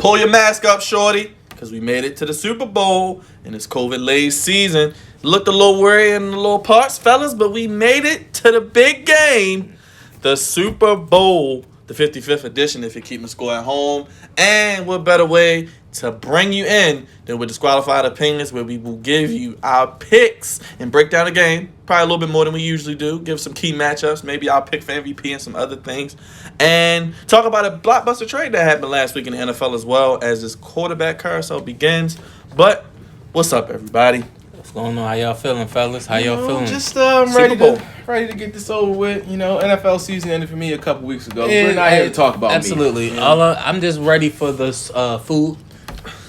Pull your mask up, shorty, because we made it to the Super Bowl in this COVID-laced season. Looked a little worried in the little parts, fellas, but we made it to the big game, the Super Bowl, the 55th edition, if you're keeping score at home. And what better way to bring you in than with Disqualified Opinions, where we will give you our picks and break down the game. Probably a little bit more than we usually do. Give some key matchups, maybe our pick for MVP and some other things. And talk about a blockbuster trade that happened last week in the NFL as well as this quarterback carousel begins. But what's up, everybody? What's going on? How y'all feeling, fellas? How y'all feeling? Just Super Bowl. ready to get this over with. NFL season ended for me a couple weeks ago. We're not here to talk about absolutely. me. I'm just ready for this food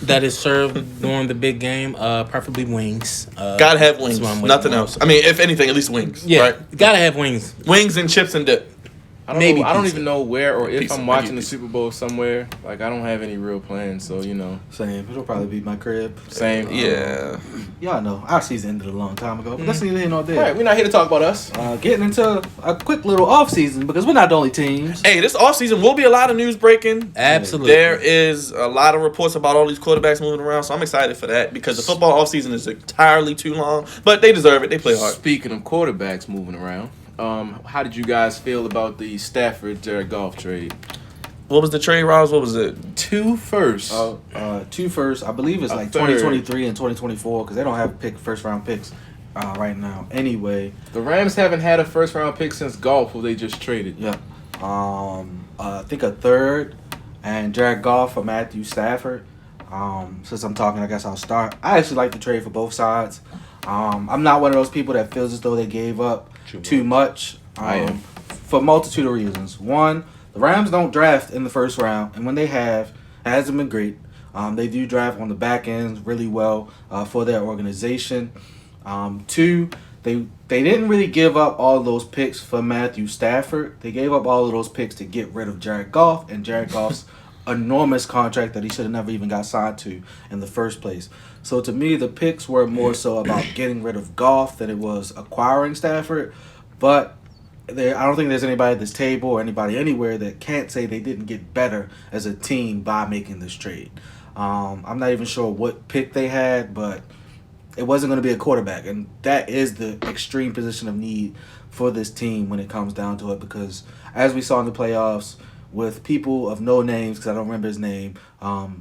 that is served during the big game. Preferably wings. Gotta have wings. Nothing else. I mean, if anything, at least wings. Yeah, right? Gotta have wings. Wings and chips and dip. I don't pizza. even know where or if Pizza, I'm watching maybe the pizza. Super Bowl somewhere. Like, I don't have any real plans, so Same. It'll probably be my crib. same. Yeah. Y'all know our season ended a long time ago, but that's neither here nor there. All right, we're not here to talk about us. Getting into a quick little off season because we're not the only teams. Hey, this offseason will be a lot of news breaking. Absolutely. There is a lot of reports about all these quarterbacks moving around, so I'm excited for that because the football offseason is entirely too long, but they deserve it. They play hard. Speaking of quarterbacks moving around, how did you guys feel about the Stafford Jared Goff trade? What was the trade, Ross? What was it? 2 firsts. 2 firsts. I believe it's A like third. 2023 and 2024 because they don't have first round picks right now. Anyway, The Rams haven't had a first round pick since Goff, who they just traded. yeah. I think a third and Jared Goff for Matthew Stafford. Since I'm talking, I guess I'll start. I actually like the trade for both sides. I'm not one of those people that feels as though they gave up too much. I am. For a multitude of reasons. One, the Rams don't draft in the first round, and when they have, it hasn't been great. They do draft on the back end really well for their organization. Two, they didn't really give up all those picks for Matthew Stafford. They gave up all of those picks to get rid of Jared Goff and Jared Goff's enormous contract that he should have never even got signed to in the first place. So to me, the picks were more so about getting rid of Goff than it was acquiring Stafford. But I don't think there's anybody at this table or anybody anywhere that can't say they didn't get better as a team by making this trade. I'm not even sure what pick they had, but it wasn't going to be a quarterback. And that is the extreme position of need for this team when it comes down to it. Because as we saw in the playoffs, with people of no names, because I don't remember his name,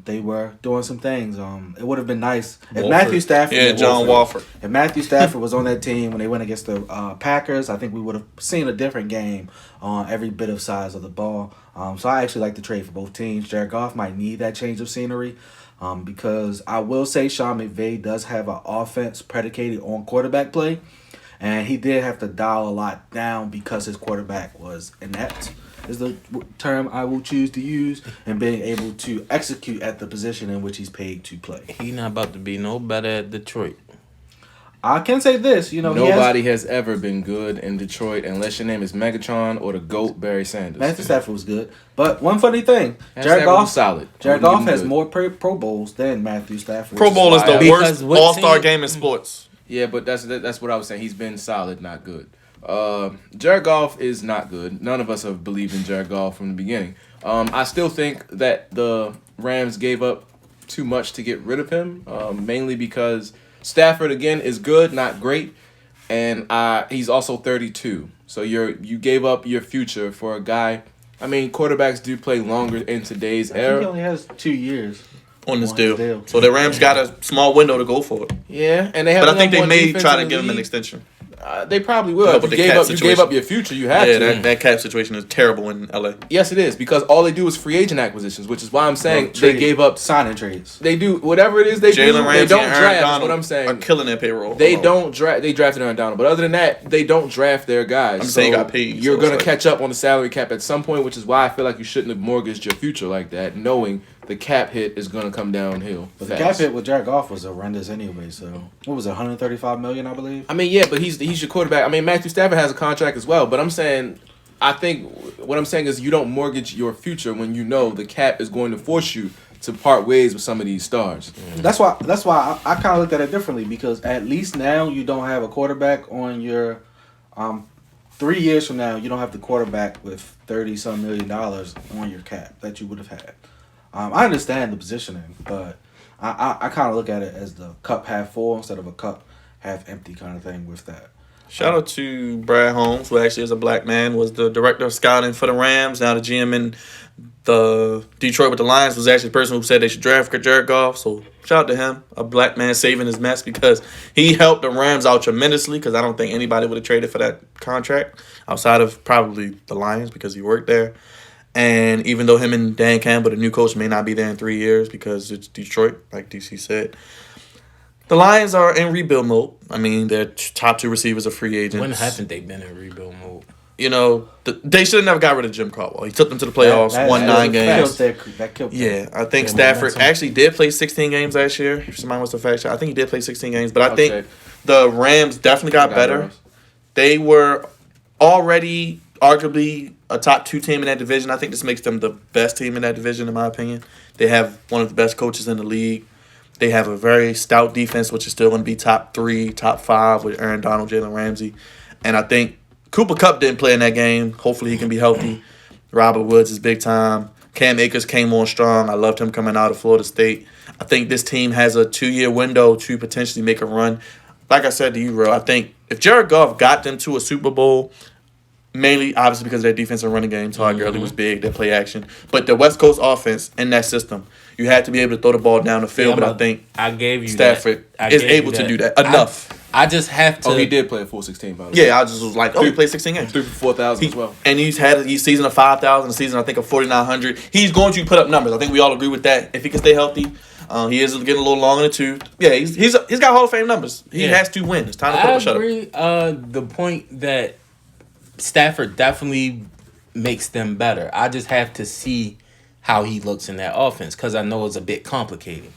they were doing some things. It would have been nice if Matthew Stafford... Yeah, John Wolford. If Matthew Stafford was on that team when they went against the Packers, I think we would have seen a different game on every bit of size of the ball. So I actually like the trade for both teams. Jared Goff might need that change of scenery because I will say Sean McVay does have an offense predicated on quarterback play, and he did have to dial a lot down because his quarterback was inept, is the term I will choose to use, and being able to execute at the position in which he's paid to play. He not about to be no better at Detroit. I can say this, Nobody has ever been good in Detroit unless your name is Megatron or the GOAT Barry Sanders. Matthew Stafford was good, but one funny thing, Jared Goff was solid. Jared I wouldn't Goff give him has good. more Pro Bowls than Matthew Stafford. Pro Bowl is the Because worst what all-star team- game in sports. Yeah, but that's what I was saying. He's been solid, not good. Jared Goff is not good. None of us have believed in Jared Goff from the beginning. I still think that the Rams gave up too much to get rid of him, mainly because Stafford, again, is good, not great, and he's also 32. So you gave up your future for a guy. I mean, quarterbacks do play longer in today's I think era. he only has 2 years. On this On deal. his deal. So the Rams got a small window to go for it. Yeah, and they have. But I think the they number one may defense try in to the give him an league. extension. They probably will. No, If but you the gave cap up, you gave situation- up your future. You have Yeah, to. that cap situation is terrible in LA. Yes, it is, because all they do is free agent acquisitions, which is why I'm saying they Trade. gave up. Signing trades. They do whatever it is they do. Jalen They Ramsey don't and Aaron draft. Is Donald what I'm are saying. killing their payroll. They don't draft. They drafted Aaron Donald, but other than that, they don't draft their guys. I'm saying he got paid, You're so gonna it's like- catch up on the salary cap at some point, which is why I feel like you shouldn't have mortgaged your future like that, knowing the cap hit is gonna come downhill. But the fast. cap hit with Jared Goff was horrendous anyway. So what was it, 135 million, I believe? I mean, yeah, but he's your quarterback. I mean, Matthew Stafford has a contract as well, but I'm saying, I think what I'm saying is you don't mortgage your future when you know the cap is going to force you to part ways with some of these stars. That's why I kind of looked at it differently, because at least now you don't have a quarterback on your 3 years from now you don't have the quarterback with $30-some million on your cap that you would have had. I understand the positioning, but I kind of look at it as the cup half full instead of a cup half empty kind of thing with that. Shout out to Brad Holmes, who actually is a black man, was the director of scouting for the Rams. Now the GM in the Detroit with the Lions was actually the person who said they should draft Jared Goff. So shout out to him, a black man saving his mess, because he helped the Rams out tremendously, because I don't think anybody would have traded for that contract outside of probably the Lions because he worked there. And even though him and Dan Campbell, the new coach, may not be there in 3 years because it's Detroit, like DC said, the Lions are in rebuild mode. I mean, their top two receivers are free agents. When haven't they been in rebuild mode? You know, they should have never got rid of Jim Caldwell. He took them to the playoffs, won 9 games. That killed Yeah, I think Yeah, Stafford momentum. actually did play 16 games last year. If somebody wants to fact check, I think he did play 16 games. But I I'll think check. the Rams definitely got better. Rams. They were already arguably a top 2 team in that division. I think this makes them the best team in that division, in my opinion. They have one of the best coaches in the league. They have a very stout defense, which is still going to be top 3, top 5 with Aaron Donald, Jalen Ramsey. And I think Cooper Kupp didn't play in that game. Hopefully he can be healthy. Robert Woods is big time. Cam Akers came on strong. I loved him coming out of Florida State. I think this team has a 2-year window to potentially make a run. Like I said to you, bro, I think if Jared Goff got them to a Super Bowl, mainly, obviously, because of their defense and running game. Todd Gurley was big. Their play action. But the West Coast offense in that system, you had to be able to throw the ball down the field. Yeah, but I think I gave you Stafford that. I is gave you able to do that enough. I just have to. Oh, he did play a full 16, by the way. Yeah, I just was like, oh, he played 16 games. 3 for 4,000 as well. And he's had a season of 5,000, a season, I think, of 4,900. He's going to put up numbers. I think we all agree with that. If he can stay healthy, he is getting a little long in the tooth. Yeah, he's got Hall of Fame numbers. He has to win. It's time to put up a shut up. I agree. The point that Stafford definitely makes them better. I just have to see how he looks in that offense, because I know it's a bit complicated.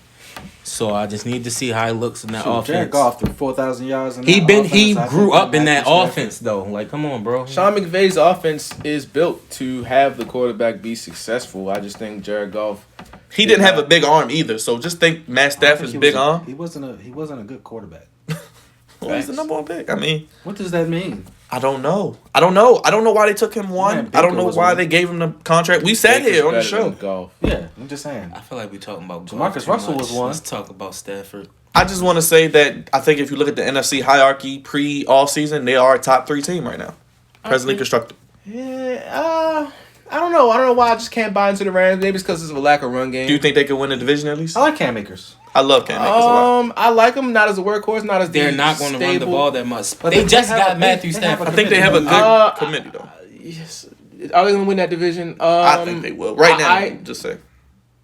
So I just need to see how he looks in that offense. Jared Goff threw 4,000 yards in that He offense. grew up in that Matthew Stafford- offense though. Like, come on, bro. Sean McVay's offense is built to have the quarterback be successful. I just think Jared Goff. He didn't have a big arm either. So just think Matt I don't think Stafford's he was big a- arm. He wasn't a good quarterback. Well, he's the number 1 pick. I mean, What does that mean? I don't know. I don't know why they took him 1. Man, I don't Baker know was why one. they gave him the contract. We sat Baker's here on the better show. than Goff. Yeah, I'm just saying. I feel like we're talking about Jamarcus Goff too Russell much. was one. Let's talk about Stafford. I just want to say that I think if you look at the NFC hierarchy pre-all season, they are a top 3 team right now. Presently constructed. Yeah, I don't know. I don't know why I just can't buy into the Rams. Maybe it's because it's a lack of run game. Do you think they could win the division at least? I like Cam Akers. I love Cam Akers a lot. I like them not as a workworkhorse, not as They're the not going to run the stable- ball that much. But They they just have got a- Matthew they have a I Stafford. think they have a good Uh, committee though. Yes. Are they going to win that division? I think they will. Right now, just say.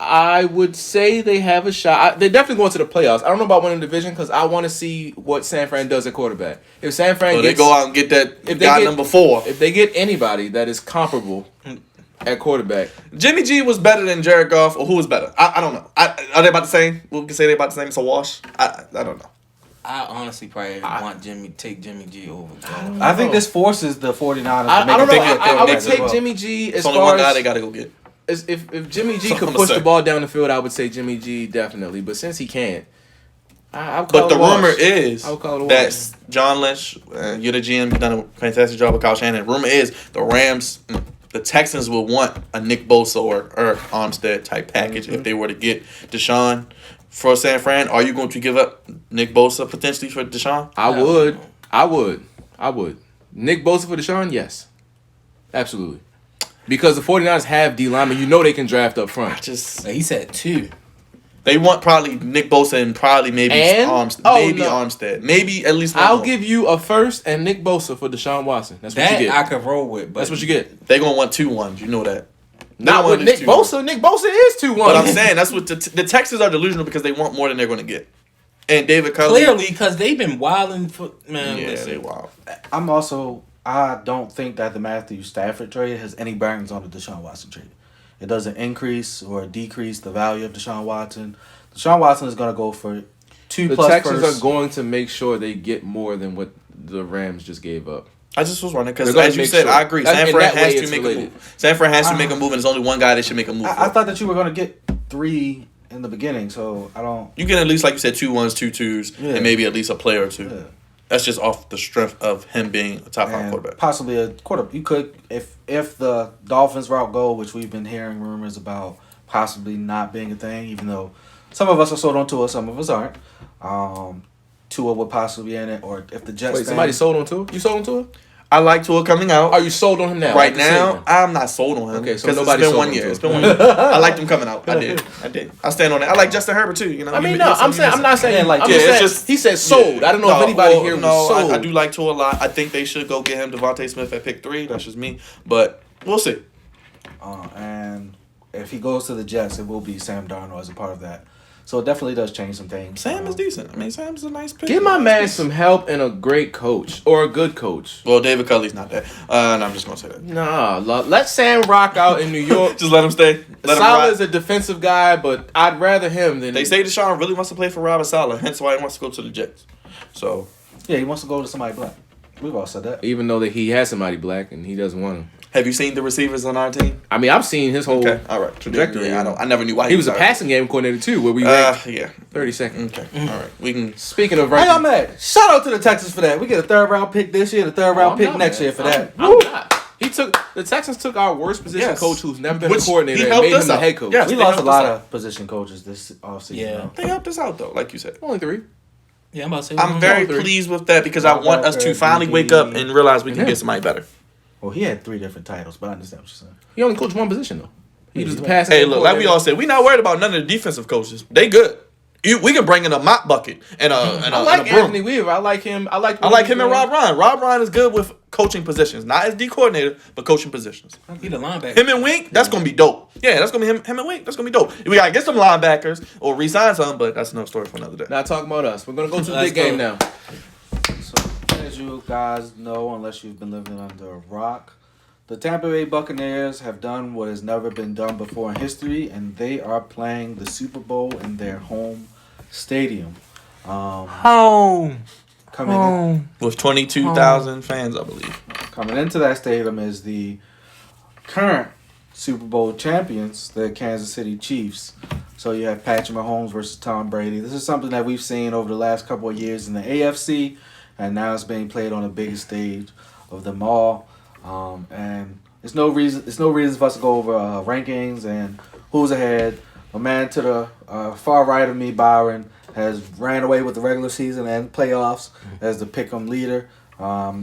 I would say they have a shot. They're definitely going to the playoffs. I don't know about winning the division because I want to see what San Fran does at quarterback. If San Fran So they gets, go out and get that if they guy get- number 4. if they get anybody that is comparable at quarterback, Jimmy G was better than Jared Goff, or who was better? I don't know. Are they about the same? We can say they about the same. It's a wash. I don't know. I honestly probably want take Jimmy G over Goff. I think this forces the 49ers I to make don't know. a big I would quarterback as take well. Jimmy G as It's only far one guy as they got to go get. if Jimmy G So could I'ma push say. the ball down the field, I would say Jimmy G definitely. But since he can't, I'll call But it the a wash. rumor is I would call it a that wash. John Lynch, you're the GM, you've done a fantastic job with Kyle Shanahan. Rumor is the Rams, the Texans will want a Nick Bosa or Armstead type package if they were to get Deshaun for San Fran. Are you going to give up Nick Bosa potentially for Deshaun? I would. Nick Bosa for Deshaun? Yes. Absolutely. Because the 49ers have D linemen. You know they can draft up front. He said 2. They want probably Nick Bosa and probably maybe And? Armstead. Oh, Maybe no. Armstead. Maybe at least one I'll more. give you a first and Nick Bosa for Deshaun Watson. That's what That you get. I could roll with. But That's what you get. They're going to want 2-1s. You know that. Not with Nick Bosa. Nick Bosa is 2-1. But I'm saying that's what the Texans are delusional because they want more than they're going to get. And David Culley. Clearly, because they've been wilding for man. Yeah, listen. they wild. I don't think that the Matthew Stafford trade has any bearings on the Deshaun Watson trade. It doesn't increase or decrease the value of Deshaun Watson. Deshaun Watson is going to go for 2 the plus Texans first. are going to make sure they get more than what the Rams just gave up. I just was wondering because, They're gonna as you make said, sure. I agree. That- San in Fran that way, has to it's make a related. move. San Fran has to make a move, and there's only one guy they should make a move I for. thought that you were going to get 3 in the beginning, so I don't. You get at least, like you said, 2-1s, 2-2s, Yeah. and maybe at least a player or 2. Yeah. That's just off the strength of him being a top 5 And quarterback. possibly a quarter. You could, if the Dolphins route go, which we've been hearing rumors about possibly not being a thing, even though some of us are sold on Tua, some of us aren't. Tua would possibly be in it, or if the Jets. Wait, somebody sold on Tua? You sold on Tua? I like Tua coming out. Are you sold on him now? Right Like the now, Savior? I'm not sold on him. Okay, so because nobody it's been sold 1 on year. Tua. It's been 1 year. I liked him coming out. I did. I stand on that. I like Justin Herbert too. You know. I mean, He- no, he's- I'm saying, I'm not saying like- I'm Yeah, just it's saying, just- he said sold. I don't know if anybody here was sold. I do like Tua a lot. I think they should go get him Devontae Smith at pick 3. That's just me, but we'll see. And if he goes to the Jets, it will be Sam Darnold as a part of that. So it definitely does change some things. Sam is decent. I mean, Sam's a nice pick. Give my man some help and a great coach or a good coach. Well, David Culley's not that. No, I'm just gonna say that. Nah, let Sam rock out in New York. Just let him stay. Let him Salah ride. is a defensive guy, but I'd rather him than They say Deshaun really wants to play for Robert Saleh, hence why he wants to go to the Jets. So Yeah, he wants to go to somebody black. We've all said that. even though that he has somebody black and he doesn't want him. have you seen the receivers on our team? I mean, I've seen his whole Okay, all right. trajectory. Yeah, I never knew why He was a started. passing game coordinator too, where we ranked Yeah. 32nd. Okay. All right. We can. Speaking of Hey, I'm ranking, mad. Shout out to the Texans for that. We get a 3rd round pick this year, and a 3rd round I'm pick not next mad. year for that. I'm not. The Texans took our worst position Yes. coach who's never been Which a coordinator he and helped made us him the out. head coach. Yes. We they lost a helped lot us out. of position coaches this offseason. Yeah. though. They helped us out though, like you said. Only 3. Yeah, I'm about to say. I'm very three. pleased with that because I want us to finally wake up and realize we can Yeah. get somebody better. Well, he had 3 different titles, but I understand what you're saying. He only coached one position though. He was the passing. Hey, game look, like we coordinator. all said, we not worried about none of the defensive coaches. They good. We can bring in a mop bucket and I a like broom. Anthony Weaver. I like him. I like him and Rob Ryan. Rob Ryan is good with coaching positions, not as D coordinator, but coaching positions. He the linebacker. Him and Wink, that's gonna be dope. Yeah, that's gonna be him and Wink. That's gonna be dope. We gotta get some linebackers or resign some, but that's another story for another day. Not talking about us. We're gonna go to the Let's big game go. now. So, as you guys know, unless you've been living under a rock, the Tampa Bay Buccaneers have done what has never been done before in history, and they are playing the Super Bowl in their home stadium. Home. With 22,000 fans, I believe. Coming into that stadium is the current Super Bowl champions, the Kansas City Chiefs. So you have Patrick Mahomes versus Tom Brady. This is something that we've seen over the last couple of years in the AFC, and now it's being played on the biggest stage of them all. And there's no reason for us to go over rankings and who's ahead. My man to the far right of me, Byron, has ran away with the regular season and playoffs as the pick'em leader.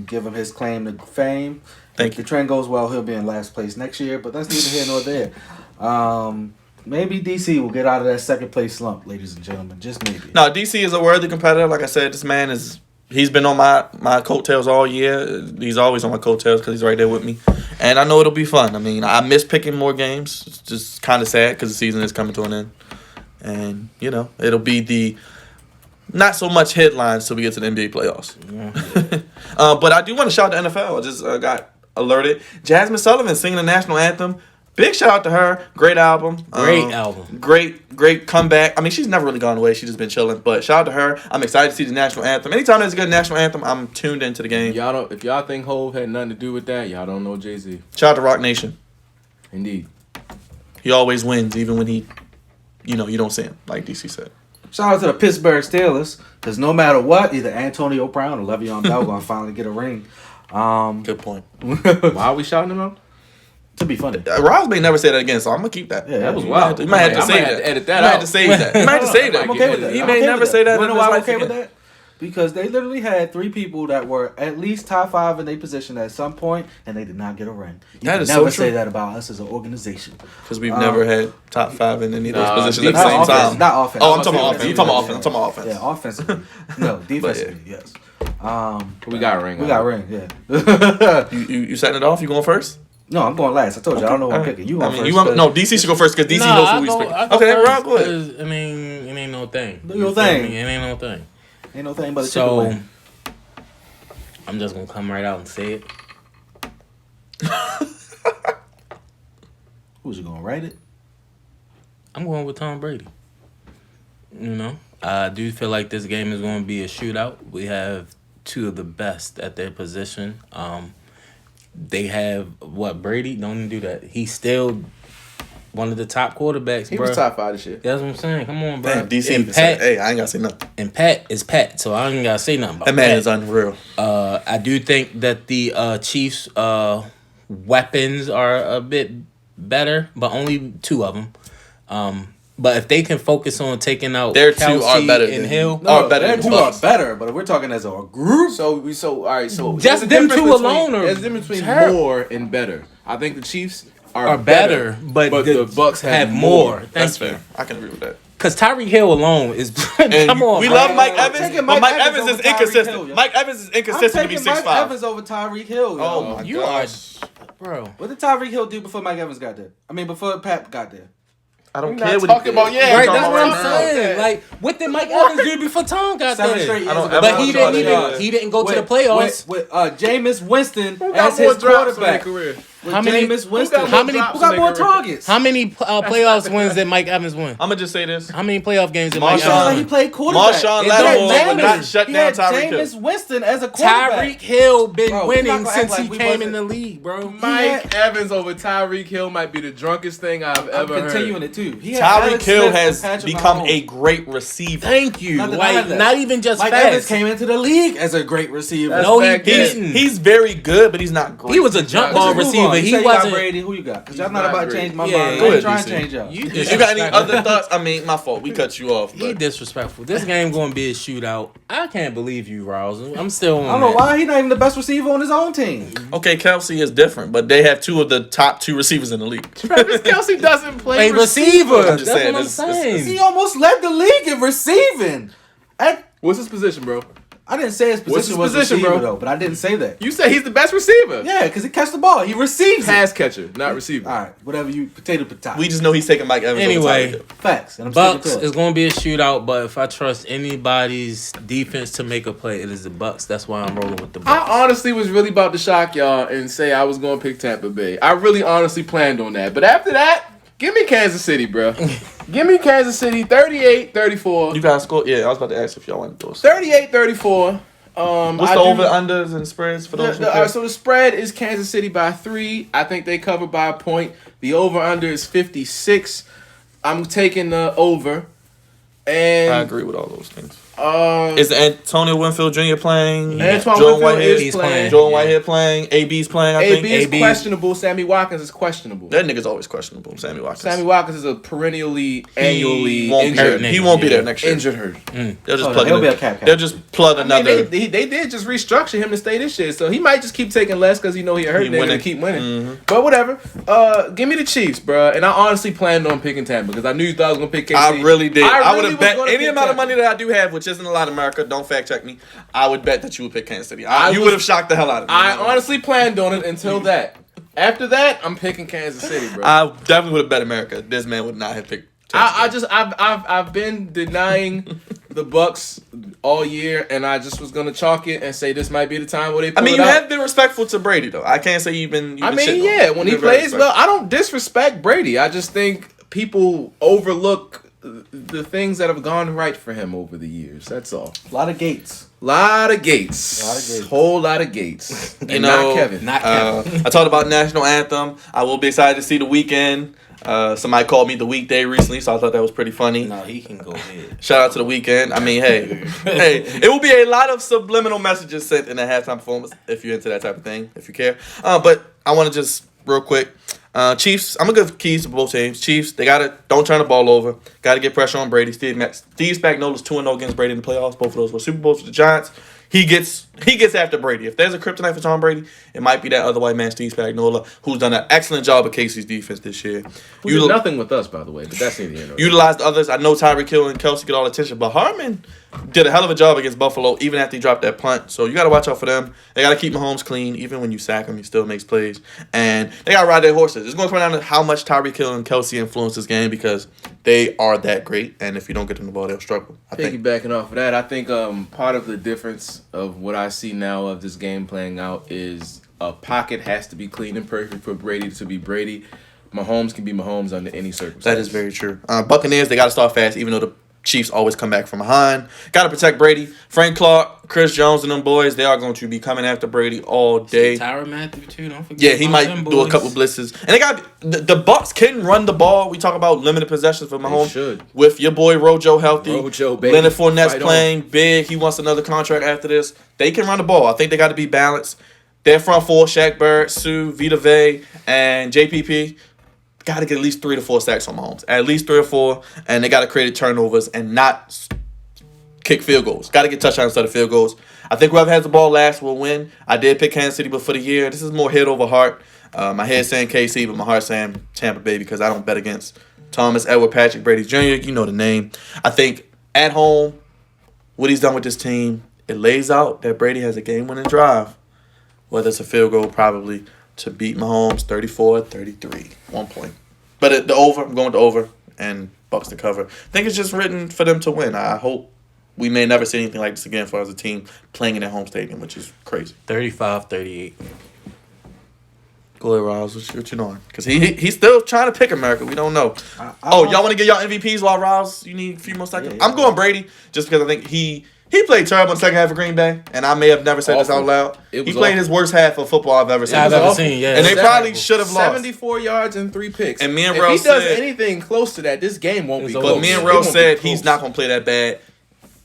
Give him his claim to fame. Thank If the trend goes well, he'll be in last place next year, but that's neither here nor there. Maybe DC will get out of that second place slump, ladies and gentlemen. Just maybe. No, DC is a worthy competitor. Like I said, this man he's been on my coattails all year. He's always on my coattails because he's right there with me. And I know it'll be fun. I mean, I miss picking more games. It's just kind of sad because the season is coming to an end. And, it'll be the not so much headlines till we get to the NBA playoffs. But I do want to shout out the NFL. I just got alerted. Jasmine Sullivan singing the national anthem. Big shout out to her. Great album. Great album. Great comeback. I mean, she's never really gone away. She's just been chilling. But shout out to her. I'm excited to see the national anthem. Anytime there's a good national anthem, I'm tuned into the game. If y'all think Hov had nothing to do with that, y'all don't know Jay-Z. Shout out to Rock Nation. Indeed. He always wins, even when he, you don't see him, like DC said. Shout out to the Pittsburgh Steelers, because no matter what, either Antonio Brown or Le'Veon Bell going to finally get a ring. Good point. Why are we shouting him out? To be funny. Ross may never say that again, so I'm gonna keep that. Yeah, that was wild. You might have to I say might have that. to edit that You might out. have to save that. You might have to say that. I'm okay with that. He I'm may okay never with say that. You in know his why I'm life okay with again. that? Because they literally had 3 people that were at least top 5 in their position at some point, and they did not get a ring. You That can is so never true. say that about us as an organization. Because we've never had top 5 in any of those Nah, positions at the defense- same Not offense, time. not offense. Oh, I'm talking about offense. offense. You talking about offense? I'm talking about offense. Yeah, offensively. No, defensively, yes. We got a ring. We got a ring, yeah. You setting it off? You going first? No, I'm going last. I told you, I don't know what I'm Alright. picking. You going I mean, first. you want 'cause no? DC should go first because DC knows who he's picking. Okay, Rob, go ahead. I mean, it ain't no thing. Do You your feel thing. me? It ain't no thing. Ain't no thing but a chicken So, wing. I'm just gonna come right out and say it. Who's you going to write it? I'm going with Tom Brady. I do feel like this game is going to be a shootout. We have 2 of the best at their position. They have Brady? Don't even do that. He's still one of the top quarterbacks, He bro. was top 5 this shit. That's what I'm saying. Come on, bro. Damn, DC and even said, Pat, hey, I ain't gotta say nothing. and Pat is Pat, so I ain't gotta say nothing about That man Pat. is unreal. I do think that the Chiefs' weapons are a bit better, but only 2 of them. But if they can focus on taking out Their two Kelsey are better and than Hill, are better Their than two the are Bucks. better, but if we're talking as a group, So all right. So Just there's a them difference two alone are There's a difference between terrible. more and better. I think the Chiefs are better, but the Bucks have more. That's Thank you. fair. I can agree with that. Because Tyreek Hill alone is. And Come on, we bro. love Mike I'm Evans, taking but Mike Mike Evans Evans is over Tyreek inconsistent. Hill, yo. Mike Evans is I'm inconsistent to be taking Mike 6'5". Evans over Tyreek Hill. Yo. Oh my You are, gosh. bro. What did Tyreek Hill do before Mike Evans got there? I mean, before Pat got there. I don't We're care not what talking he did. about- yeah, Right, talking that's what I'm about right now. saying. Like, what did Mike Evans do before Tom got 7 there? straight years. I don't ago. ever But want he to didn't talk even. about He didn't go to the playoffs. With Jameis Winston Who as got more his drops in their quarterback. career? With How many- Jameis Who Winston. got How more many- drops Who got in more their career? targets? How many playoffs wins did Mike Evans win? I'm gonna just say this. How many playoff games did Mike Marshawn- Evans He win? played quarterback. Marshawn It don't Lattimore matter. would not shut He down had Tyreek Hill. Jameis Winston as a quarterback. Tyreek Hill been Bro, we're not winning gonna act since like he we came wasn't- in the league, bro. Mike Evans over Tyreek Hill might be the drunkest thing I've I'm ever continuing heard. it too. He had Tyreek Alex Hill Smith has and Patrick become Mahomes. a great receiver. Thank you. Not denying Like, that. not even just Mike fast. Evans came into the league as a great receiver. That's No, he fact, yeah. didn't. He's very good, but he's not great. He was a jump Let's ball just Move receiver. on. You He say you got wasn't. Brady. Who you got? Because y'all He's not not about to great. change my Yeah, mind. go I'm ahead, trying to DC. change y'all. You You got any disrespectful. other thoughts? I mean, my fault. We cut you off. He But disrespectful. This game going to be a shootout. I can't believe you, Rouse. I'm still on I don't know that. why he not even the best receiver on his own team. okay, Kelsey is different, but they have two of the top two receivers in the league. Travis Kelsey doesn't play A receiver. I'm That's just saying, what I'm it's- it's- saying. He almost led the league in receiving. What's his position, bro? I didn't say his What's position his was position, receiver bro? though, but I didn't say that. You say he's the best receiver. Yeah, because he catches the ball. He receives it. Pass catcher, not receiver. All right, whatever you potato. We just know he's taking Mike Evans. over Anyway. Tyreek Hill. Facts. And I'm Bucks sticking to is it. going to be a shootout, but if I trust anybody's defense to make a play, it is the Bucks. That's why I'm rolling with the Bucks. I honestly was really about to shock y'all and say I was going to pick Tampa Bay. I really honestly planned on that. But after that, give me Kansas City, bro. Give me Kansas City 38-34. You guys score? Yeah, I was about to ask if y'all want to do it. 38-34. What's I the do- over unders and spreads for those? who all care? right, so the spread is Kansas City by 3. I think they cover by a point. The over under is 56. I'm taking the over. And I agree with all those things. Uh, Is Antonio Winfield Jr. playing? Antoine Jordan Winfield Whitehead is He's playing. playing. Jordan Yeah. Whitehead playing. AB's playing. I think. AB is AB questionable. Sammy Watkins is questionable. That nigga's always questionable. Sammy Watkins. Sammy Watkins is a perennially, annually won't be injured. there. He won't be Yeah. there next year. Injured hurt. They'll just Oh, plug he'll it be in. a cap. They'll just plug I another. mean, they did just restructure him to stay this year, so he might just keep taking less because he know he hurt. He They're gonna winning. keep winning. Mhm. But whatever. Give me the Chiefs, bro. And I honestly planned on picking Tampa because I knew you thought I was gonna pick KC. I really did. I would really have was bet gonna any pick amount of Tampa. money that I do have, which isn't a lot, America. Don't fact check me. I would bet that you would pick Kansas City. I You was- would have shocked the hell out of me. I honestly planned on it until that. After that, I'm picking Kansas City, bro. I definitely would have bet America. This man would not have picked. I've been denying the Bucks all year, and I just was gonna chalk it and say this might be the time where they. I Pull mean, it you out. have been respectful to Brady, though. I can't say you've been. I shitting mean, on yeah, him. when he You've been very plays well, I don't disrespect Brady. I just think people overlook the things that have gone right for him over the years. That's all. A lot of gates. Lot of gates. Lot of gates. Whole lot of gates. You And know, not Kevin. Not Kevin. I talked about national anthem. I will be excited to see the weekend. Somebody called me the weekday recently, so I thought that was pretty funny. No, he can go ahead. Shout out to the weekend. I mean, hey, it will be a lot of subliminal messages sent in a halftime performance if you're into that type of thing, if you care. But I want to just real quick, Chiefs. I'm gonna give keys to both teams. Chiefs, they don't turn the ball over. Got to get pressure on Brady. Steve Spagnuolo's 2-0 against Brady in the playoffs. Both of those were Super Bowls with the Giants. He gets after Brady. If there's a kryptonite for Tom Brady, it might be that other white man, Steve Spagnuolo, who's done an excellent job of Casey's defense this year. Who did nothing with us, by the way, but that's neither here nor there. Utilized others. I know Tyreek Hill and Kelsey get all the attention, but Harmon did a hell of a job against Buffalo, even after he dropped that punt. So you got to watch out for them. They got to keep Mahomes clean. Even when you sack him, he still makes plays. And they got to ride their horses. It's going to come down to how much Tyreek Hill and Kelsey influence this game because they are that great. And if you don't get them the ball, they'll struggle. I think. Piggybacking off of that, I think part of the difference of what I see now of this game playing out is a pocket has to be clean and perfect for Brady to be Brady. Mahomes can be Mahomes under any circumstance. That is very true. Buccaneers, they got to start fast, even though the Chiefs always come back from behind. Got to protect Brady. Frank Clark, Chris Jones, and them boys, they are going to be coming after Brady all day. Tyrann Mathieu too. Don't forget. Yeah, he about might them do a boys. couple blitzes. And they got the Bucks can run the ball. We talk about limited possessions for Mahomes. should. With your boy Rojo healthy. Rojo, baby. Leonard Fournette's Fight on. playing big. He wants another contract after this. They can run the ball. I think they got to be balanced. Their front four, Shaq Barrett, Sue, Vita Vey, and JPP. got to get at least 3 to 4 sacks on Mahomes. At least 3 or 4, and they got to create turnovers and not kick field goals. Got to get touchdowns instead of field goals. I think whoever has the ball last will win. I did pick Kansas City, but for the year, this is more head over heart. My head's saying KC, but my heart's saying Tampa Bay because I don't bet against Thomas Edward Patrick Brady Jr. You know the name. I think at home, what he's done with this team, it lays out that Brady has a game-winning drive. Whether it's a field goal, probably, to beat Mahomes 34-33, 1 point. But the over, I'm going with the over, and Bucks to cover. I think it's just written for them to win. I hope we may never see anything like this again for us as a team playing in their home stadium, which is crazy. 35-38. Go ahead, Riles. What you doing? Because he's still trying to pick America. We don't know. Y'all want to get y'all MVPs while Riles, you need a few more seconds? Yeah. I'm going Brady just because I think he played terrible in the second half of Green Bay, and I may have never said this out loud. He played his worst half of football I've ever seen. I've ever seen, yeah. And they probably should have lost. 74 yards and 3 picks. And me and if Rel he does said- anything close to that, this game won't be But close. But me and It Rel won't be said close. he's not going to play that bad.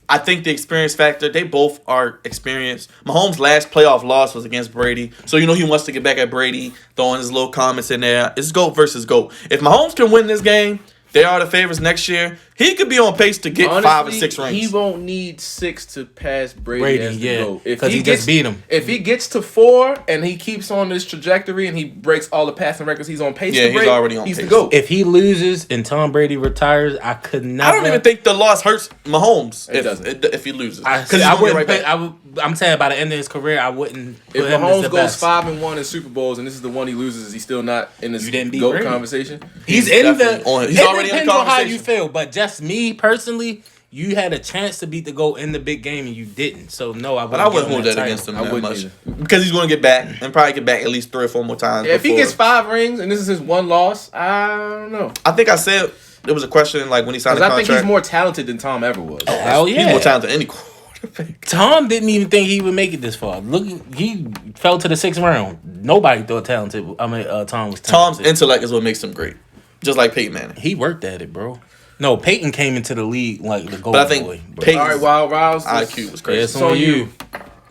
I think the experience factor, they both are experienced. Mahomes' last playoff loss was against Brady. So, he wants to get back at Brady, throwing his little comments in there. It's GOAT versus GOAT. If Mahomes can win this game, they are the favorites next year. He could be on pace to get 5 or 6 rings. He won't need 6 to pass Brady as the GOAT. Because he just beat him. If he gets to 4 and he keeps on this trajectory and he breaks all the passing records he's on pace to break, he's already on he's pace. the GOAT. If he loses and Tom Brady retires, I could not. I don't even think the loss hurts Mahomes It doesn't. if he loses. Because he's I going to wouldn't get right back. I'm saying by the end of his career, I wouldn't. If put him as Mahomes the goes best. 5-1 in Super Bowls and this is the one he loses, is he still not in this You didn't beat GOAT Brady. conversation? He's He's in the. definitely on- he's it already in the depends on how you conversation. feel, but just me personally, you had a chance to beat the GOAT in the big game and you didn't. So no, I wouldn't. But I wouldn't give him hold that title. against him I that wouldn't much. either. Because he's going to get back and probably get back at least 3 or 4 more times. If he before- gets 5 rings and this is his one loss, I don't know. I think I said there was a question like when he signed the Because I contract. think he's more talented than Tom ever was. Hell yeah. He's more talented than any quarterback. Tom didn't even think he would make it this far. Look, he fell to the 6th round. Nobody thought talented. Tom was talented. Tom's intellect is what makes him great. Just like Peyton Manning. He worked at it, bro. No, Peyton came into the league like the golden But I think boy. Bro. Peyton's All right, Wild Riles. IQ was Yeah, crazy. it's on you.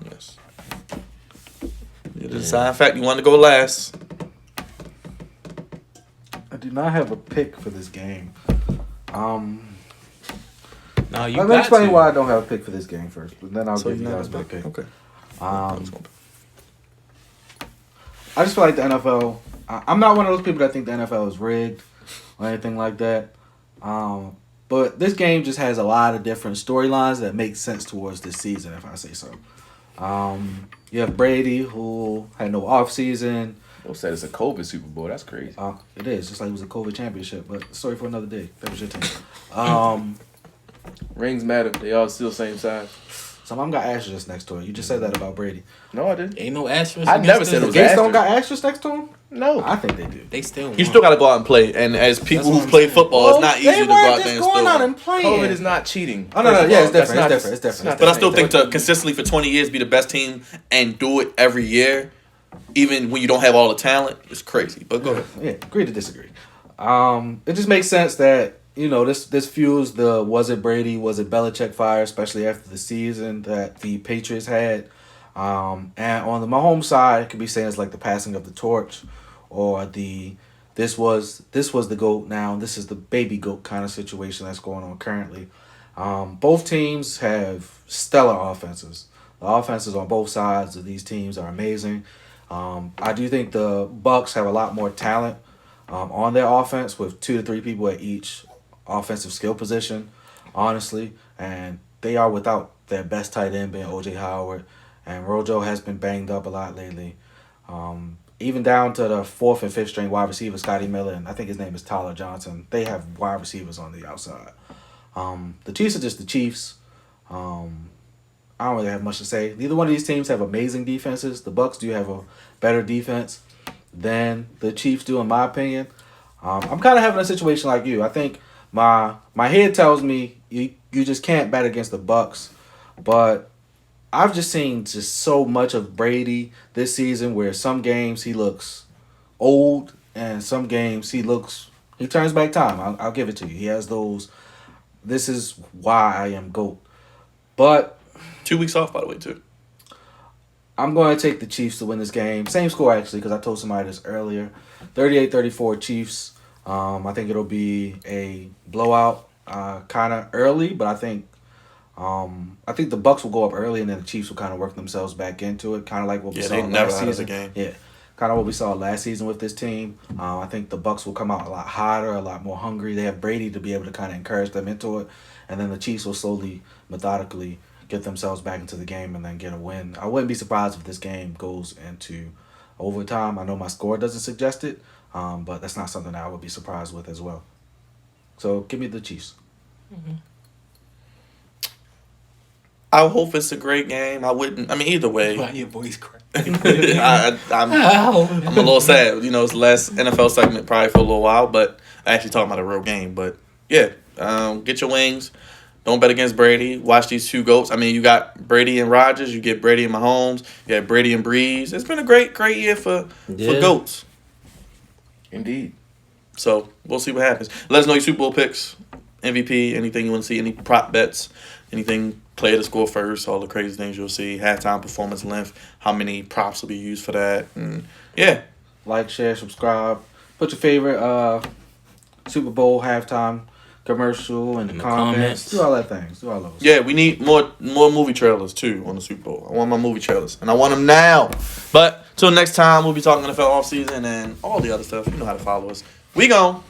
Yes. You decide. In fact, you wanted to go last. I do not have a pick for this game. No, you Let me got explain to. why I don't have a pick for this game first, but then I'll So give you you're guys not my pick. Okay. I just feel like the NFL. I'm not one of those people that think the NFL is rigged or anything like that. But this game just has a lot of different storylines that make sense towards this season, if I say so. You have Brady, who had no off season. Will said it's a COVID Super Bowl. That's crazy. It is just like it was a COVID championship, but story for another day. That was your team. Rings matter. They all still same size. Some of them got asterisks next to it. You just said that about Brady. No, I didn't. Ain't no asterisk. I against never them. said it was Gates don't asterisk. got asterisks next to him? No. I think they do. They still. You won. still got to go out and play. And as people what who've I'm played saying. football, it's not easy they to go weren't out there just and going out still. and playing. COVID is not cheating. Oh, no, First of yeah, all, it's that's different, not it's the- different, it's it's not different. But I the still same think thing. to consistently for 20 years be the best team and do it every year, even when you don't have all the talent, is crazy. But go ahead. Yeah, agree to disagree. It just makes sense that, this fuels the was it Brady, was it Belichick fire, especially after the season that the Patriots had. And on the Mahomes side, it could be saying it's like the passing of the torch or this was the GOAT now, this is the baby GOAT kind of situation that's going on currently. Both teams have stellar offenses. The offenses on both sides of these teams are amazing. I do think the Bucks have a lot more talent on their offense with 2 to 3 people at each offensive skill position, honestly. And they are without their best tight end being O.J. Howard. And Rojo has been banged up a lot lately. Even down to the 4th and 5th string wide receiver, Scotty Miller, and I think his name is Tyler Johnson. They have wide receivers on the outside. The Chiefs are just the Chiefs. I don't really have much to say. Neither one of these teams have amazing defenses. The Bucks do have a better defense than the Chiefs do, in my opinion. I'm kind of having a situation like you. I think my head tells me you just can't bet against the Bucks, but I've just seen just so much of Brady this season where some games he looks old and some games he turns back time. I'll give it to you. He has those, this is why I am GOAT. But 2 weeks off, by the way, too. I'm going to take the Chiefs to win this game. Same score, actually, because I told somebody this earlier. 38-34 Chiefs. I think it'll be a blowout, kind of early, but I think the Bucks will go up early, and then the Chiefs will kind of work themselves back into it, kind of like what we Yeah, saw they last never had season. a game. Yeah, kind of what we saw last season with this team. I think the Bucks will come out a lot hotter, a lot more hungry. They have Brady to be able to kind of encourage them into it, and then the Chiefs will slowly, methodically get themselves back into the game and then get a win. I wouldn't be surprised if this game goes into overtime. I know my score doesn't suggest it, but that's not something that I would be surprised with as well. So give me the Chiefs. I hope it's a great game. I wouldn't. I mean, either way. Why your voice crack? I'm a little sad. You know, it's the last NFL segment probably for a little while, but I actually talking about a real game. But yeah, get your wings. Don't bet against Brady. Watch these two GOATs. I mean, you got Brady and Rodgers. You get Brady and Mahomes. You got Brady and Breeze. It's been a great year for GOATs. Indeed. So we'll see what happens. Let us know your Super Bowl picks, MVP, anything you want to see, any prop bets, anything, player to score first, all the crazy things you'll see, halftime performance length, how many props will be used for that. And yeah. Like, share, subscribe. Put your favorite Super Bowl halftime commercial in the comments. Do all that things. Do all those. Yeah, we need more movie trailers too on the Super Bowl. I want my movie trailers, and I want them now. But till next time, we'll be talking NFL offseason and all the other stuff. You know how to follow us. We gone.